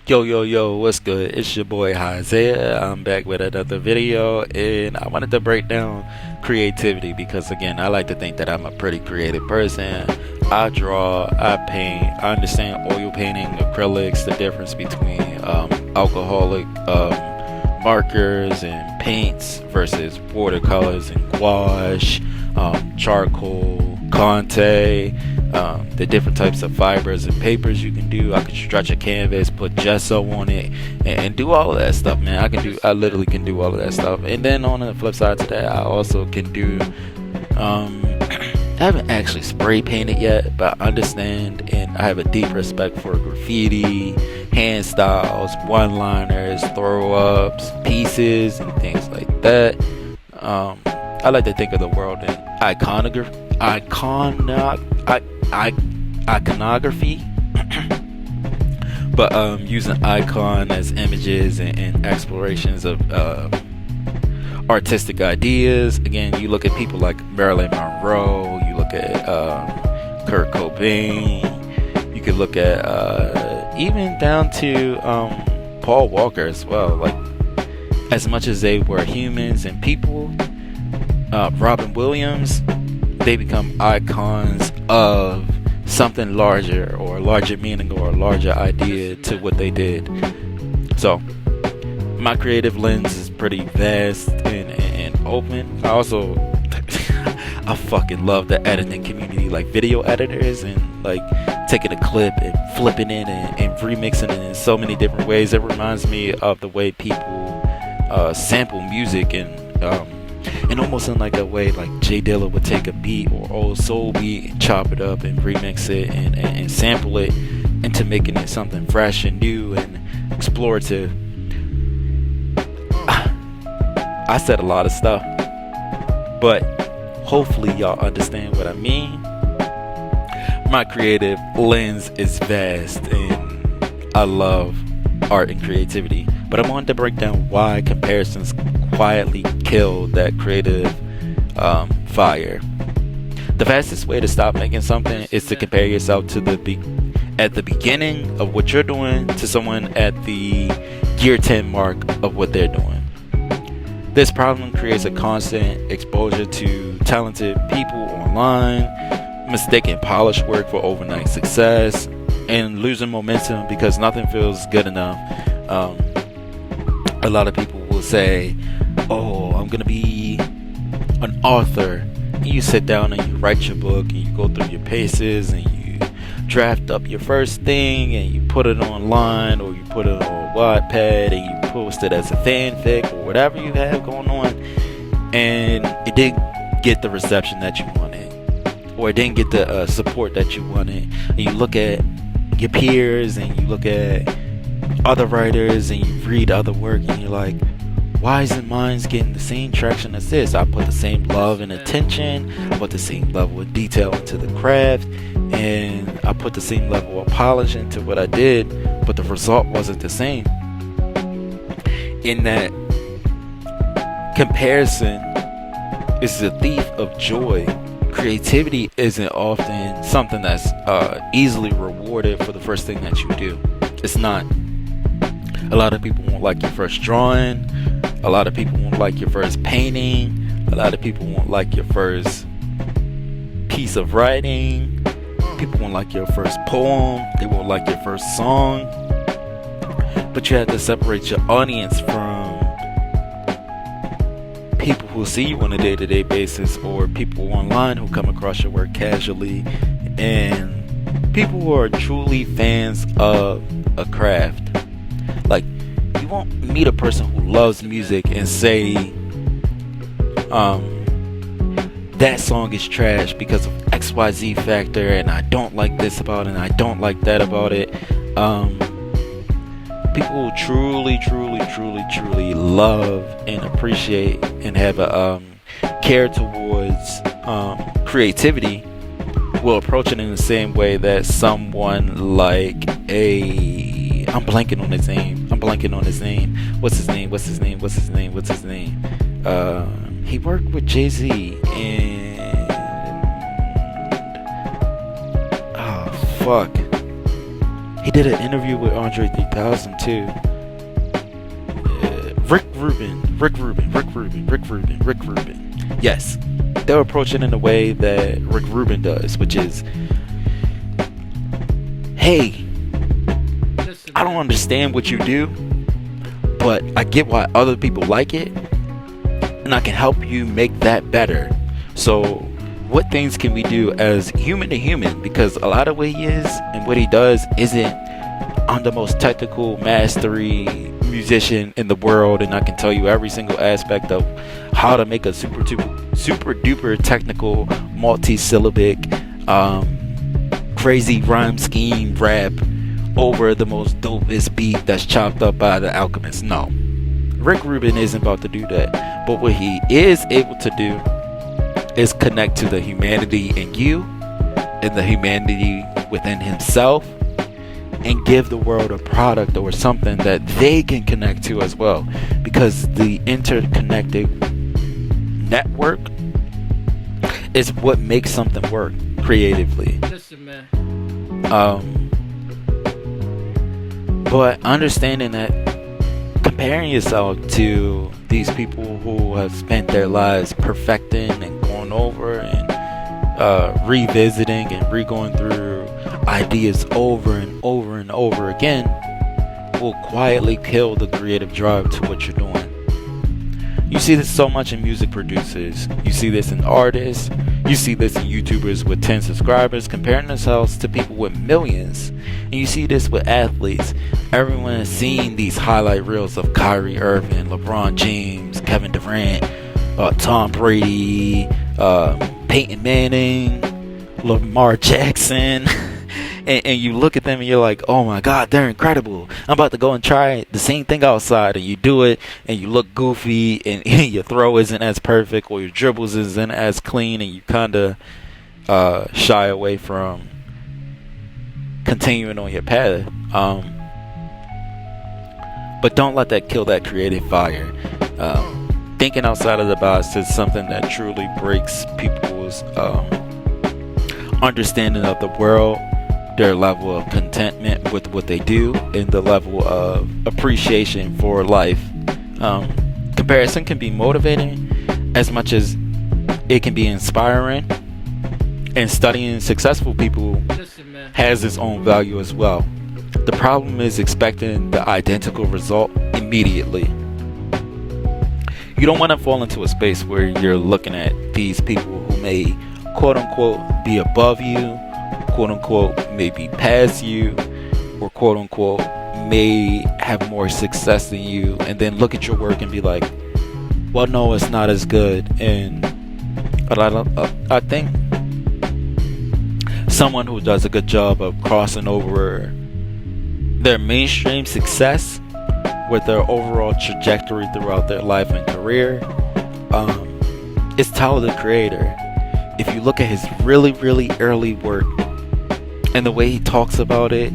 Yo, what's good? It's your boy Isaiah. I'm back with another video, and I wanted to break down creativity because, again, I like to think that I'm a pretty creative person. I draw, I paint, I understand oil painting, acrylics, the difference between alcoholic markers and paints versus watercolors and gouache, charcoal, Conte, the different types of fibers and papers you can do. I can stretch a canvas, put gesso on it, and do all of that stuff, man. I literally can do all of that stuff. And then on the flip side to that, I also can do, I haven't actually spray painted yet, but I understand and I have a deep respect for graffiti, hand styles, one-liners, throw-ups, pieces, and things like that. I like to think of the world in iconography, but using icon as images and explorations of artistic ideas. Again, you look at people like Marilyn Monroe, you look at Kurt Cobain, you could look at even down to Paul Walker as well. Like, as much as they were humans and people, Robin Williams, they become icons of something larger or larger meaning or a larger idea to what they did. So my creative lens is pretty vast and open. I also I fucking love the editing community, like video editors, and like taking a clip and flipping it and remixing it in so many different ways. It reminds me of the way people sample music and almost in like a way like Jay Dilla would take a beat or old soul beat and chop it up and remix it and sample it into making it something fresh and new and explorative. I said a lot of stuff, but hopefully y'all understand what I mean. My creative lens is vast and I love art and creativity, but I wanted to break down why comparisons quietly kill that creative fire. The fastest way to stop making something is to compare yourself to at the beginning of what you're doing to someone at the year 10 mark of what they're doing. This problem creates a constant exposure to talented people online, mistaking polished work for overnight success, and losing momentum because nothing feels good enough. A lot of people will say, "Oh, I'm gonna be an author." And you sit down and you write your book and you go through your paces and you draft up your first thing and you put it online or you put it on Wattpad and you post it as a fanfic or whatever you have going on, and it didn't get the reception that you wanted, or it didn't get the support that you wanted. And you look at your peers and you look at other writers and you read other work and you're like, why isn't mine getting the same traction as this? I put the same love and attention, I put the same level of detail into the craft, and I put the same level of polish into what I did, but the result wasn't the same. In that, comparison is the thief of joy. Creativity isn't often something that's easily rewarded for the first thing that you do. It's not. A lot of people won't like your first drawing. A lot of people won't like your first painting. A lot of people won't like your first piece of writing. People won't like your first poem. They won't like your first song. But you have to separate your audience from people who see you on a day-to-day basis, or people online who come across your work casually, and people who are truly fans of a craft. Like, you won't meet a person who loves music and say that song is trash because of XYZ factor, and I don't like this about it and I don't like that about it. People who truly love and appreciate and have a care towards creativity will approach it in the same way that someone like I'm blanking on his name. What's his name? He worked with Jay-Z and He did an interview with Andre 3000 too. Rick Rubin. Yes, they'll approach it in a way that Rick Rubin does, which is, hey, I don't understand what you do, but I get why other people like it, and I can help you make that better. So what things can we do as human to human? Because a lot of what he is and what he does isn't on the most technical mastery musician in the world, and I can tell you every single aspect of how to make a super duper technical multi-syllabic crazy rhyme scheme rap over the most dopest beat that's chopped up by the Alchemist. No, Rick Rubin isn't about to do that. But what he is able to do is connect to the humanity in you and the humanity within himself, and give the world a product or something that they can connect to as well, because the interconnected network is what makes something work creatively. Listen, man. But understanding that comparing yourself to these people who have spent their lives perfecting and going over and revisiting and re-going through ideas over and over and over again will quietly kill the creative drive to what you're doing. You see this so much in music producers. You see this in artists. You see this in YouTubers with 10 subscribers comparing themselves to people with millions. And you see this with athletes. Everyone has seen these highlight reels of Kyrie Irving, LeBron James, Kevin Durant, Tom Brady, Peyton Manning, Lamar Jackson. And you look at them and you're like, oh my God, they're incredible. I'm about to go and try the same thing outside. And you do it and you look goofy, and your throw isn't as perfect, or your dribbles isn't as clean, and you kind of shy away from continuing on your path. But don't let that kill that creative fire. Thinking outside of the box is something that truly breaks people's understanding of the world, their level of contentment with what they do, and the level of appreciation for life. Comparison can be motivating as much as it can be inspiring, and studying successful people has its own value as well. The problem is expecting the identical result immediately. You don't want to fall into a space where you're looking at these people who may quote unquote be above you, quote unquote maybe past you, or quote unquote may have more success than you, and then look at your work and be like, well, no, it's not as good. But I think someone who does a good job of crossing over their mainstream success with their overall trajectory throughout their life and career is Tyler the Creator. If you look at his really early work and the way he talks about it,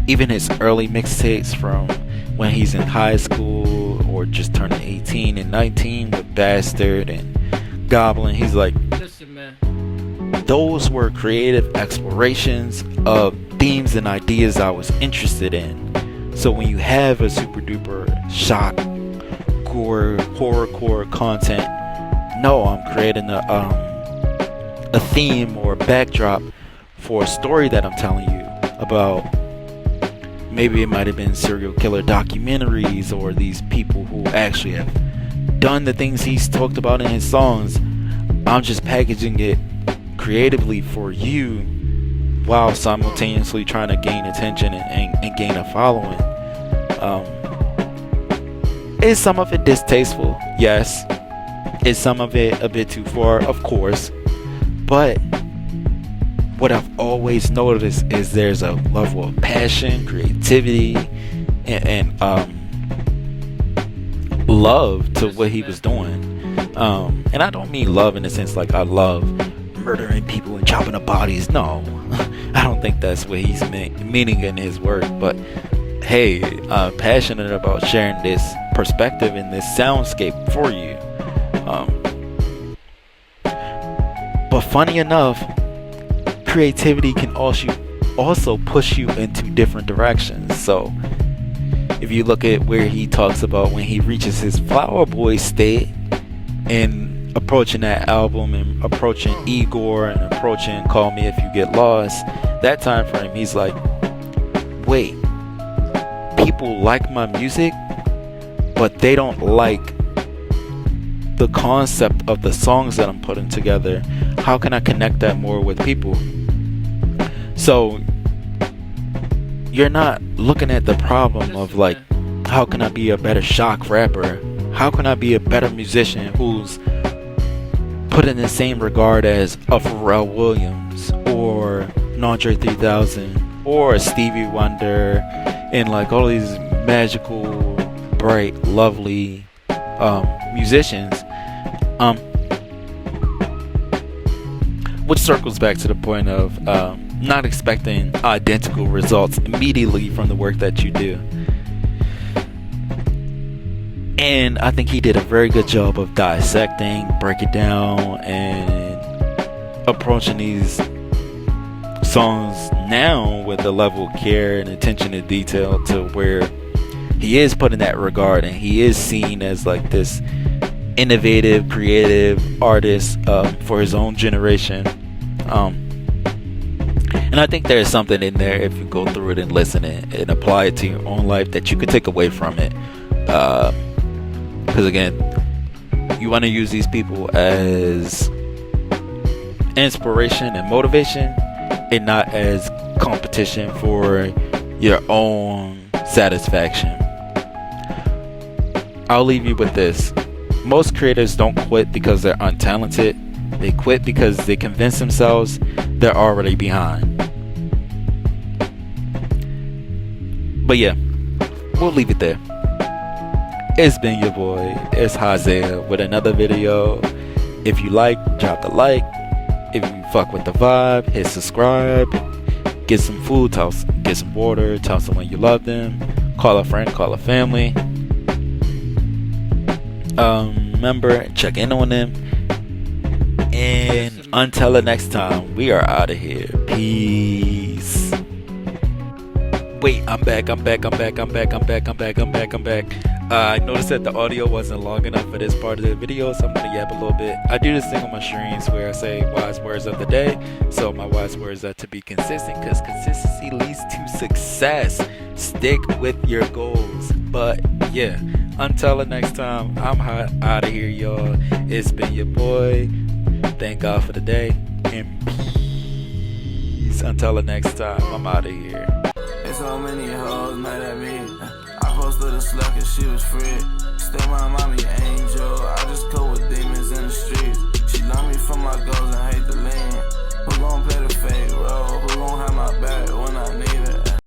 even his early mixtapes from when he's in high school or just turning 18 and 19 with Bastard and Goblin, he's like, listen, man, those were creative explorations of themes and ideas I was interested in. So when you have a super duper shock, gore, horrorcore content, no, I'm creating a theme or a backdrop for a story that I'm telling you about. Maybe it might have been serial killer documentaries, or these people who actually have done the things he's talked about in his songs. I'm just packaging it creatively for you while simultaneously trying to gain attention and gain a following. Is some of it distasteful? Yes. Is some of it a bit too far? Of course. But what I've always noticed is there's a level of passion, creativity, and love to what he was doing. And I don't mean love in the sense like I love murdering people and chopping up bodies. No, I don't think that's what he's meaning in his work. But hey, I'm passionate about sharing this perspective and this soundscape for you. But funny enough, creativity can also also push you into different directions. So if you look at where he talks about when he reaches his flower boy state and approaching that album and approaching Igor and approaching Call Me If You Get Lost, that time frame, he's like, wait, people like my music, but they don't like the concept of the songs that I'm putting together. How can I connect that more with people? So you're not looking at the problem of like, how can I be a better shock rapper? How can I be a better musician who's put in the same regard as a Pharrell Williams or an Andre 3000 or a Stevie Wonder and like all these magical, bright, lovely musicians, which circles back to the point of not expecting identical results immediately from the work that you do. And I think he did a very good job of dissecting, breaking down, and approaching these songs now with a level of care and attention to detail to where he is put in that regard and he is seen as like this innovative, creative artist for his own generation. And I think there's something in there if you go through it and listen and apply it to your own life that you could take away from it. Because again, you want to use these people as inspiration and motivation and not as competition for your own satisfaction. I'll leave you with this. Most creators don't quit because they're untalented. They quit because they convince themselves they're already behind. But yeah, we'll leave it there. It's been your boy, it's Hisaiahx with another video. If you like, drop the like. If you fuck with the vibe, hit subscribe. Get some food, get some water, tell someone you love them. Call a friend, call a family. Remember, check in on them. And until the next time, we are out of here. Peace. Wait, I'm back. I noticed that the audio wasn't long enough for this part of the video, so I'm gonna yap a little bit. I do this thing on my streams where I say wise words of the day. So my wise words are to be consistent, because consistency leads to success. Stick with your goals. But yeah, until the next time, I'm out of here, y'all. It's been your boy. Thank God for the day, and peace. Until the next time, I'm out of here. There's so many hoes mad at me. I posted a slut cause she was free. Still my mommy angel. I just cope with demons.